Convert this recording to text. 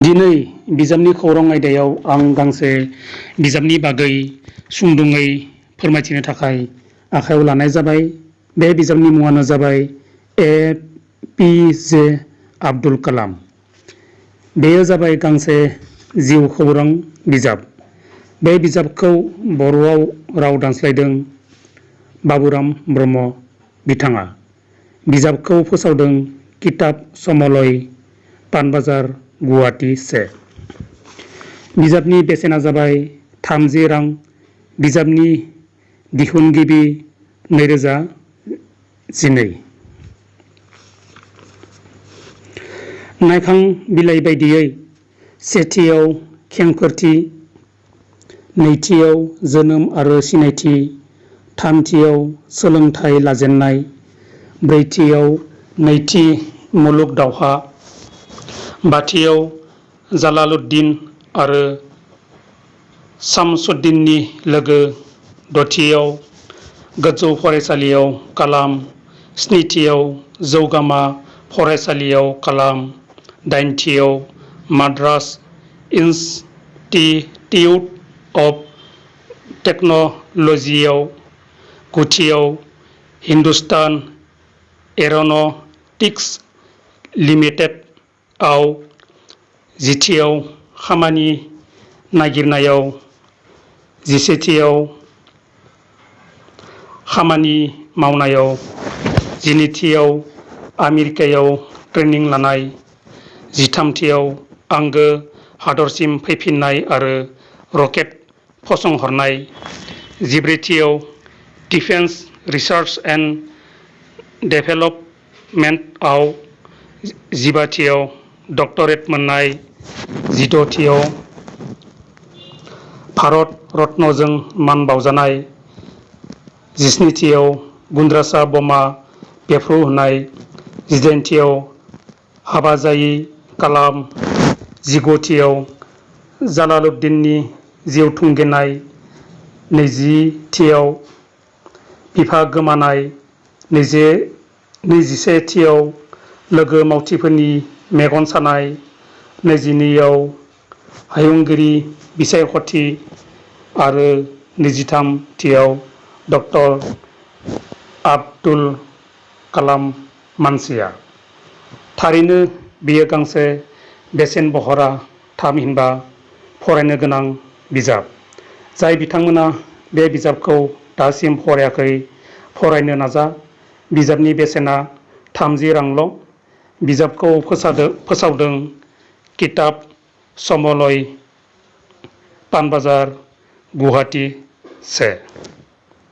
दिनै बिजाबनि खौरां आयदायाव आं गांसे बिजाबनि बागै सुंदुङै फोरमायथिनो थाखाय आखायाव लानाय जाबाय। बे बिजाबनि मुङानो जाबाय ए.पि.जे. आब्दुल कालाम। बेयो जाबाय गांसे जिउ खौरां बिजाब। बे बिजाबखौ बर'आव राव दानस्लायदों बाबुराम ब्रह्म बिथाङा। बिजाबखौ फोसावदों किताब समलय, पानबाजार, गुवाहाटी 1। बिजाबनि बेसेना जाबाय 30 रां। बिजाबनि दिहुनगिरि 2012। नायखां बिलाइ बायदियै सेथियाव खेंफोरथि, नैथियाव जोनोम आरो सिनायथि, थामथियाव सोलोंथाइ लाजेननाय, ब्रैथियाव नैथि मुलुग दावहा, बाथियाव जालालुद्दिन आरो शामसुद्दिननि लोगो, दथियाव गोजौ फरायसालियाव कालाम, स्निथियाव जौगामा फरायसालियाव कालाम, दाइनथियाव माद्रास इनस्टिटिउट अफ टेक्न'लजियाव, गुथियाव हिन्दुस्तान एर'न'टिक्स लिमिटेड आव, जिथियाव खामानि नागिरनायाव, जिसेथियाव खामानि मावनायाव, जिनैथियाव आमेरिकायाव ट्रेनिं लानाय, जिथामथियाव आंगो हादरसिम फैफिननाय आरो रकेट फसंहरनाय, जिब्रैथियाव डिफेन्स रिसार्च एन्ड डेभेलपमेन्टआव, जिबाथियाव डक्टरेट मोननाय, जिद'थियाव भारत रत्नजों मान बावजानाय, जिस्निथियाव गुन्द्रासा बमा बेफ्रुहोनाय, जिदाइनथियाव हाबा जायि कालाम, जिगुथियाव जालालुद्दिननि जिउ थुंगेनाय, नैजिथियाव बिफा गोमानाय, नैजिसेथियाव लोगो मावथिफोरनि मेगन सानाय, नैजिनैआव हायुंगिरि बिसायख'थि आरो नैजिथामथियाव डक्टर आब्दुल कालाम मानसिया। थारैनो बेयो गांसे बेसेन बहरा थामहिनबा फरायनो गोनां बिजाब। जाय बिथांमोना बे बिजाबखौ दासिम फरायाखै, फरायनो नाजा। बिजाबनि बेसेना 30 रांल'। बिजाबखौ फोसावदों किताब समलय, पानबाजार, गुवाहाटी 1।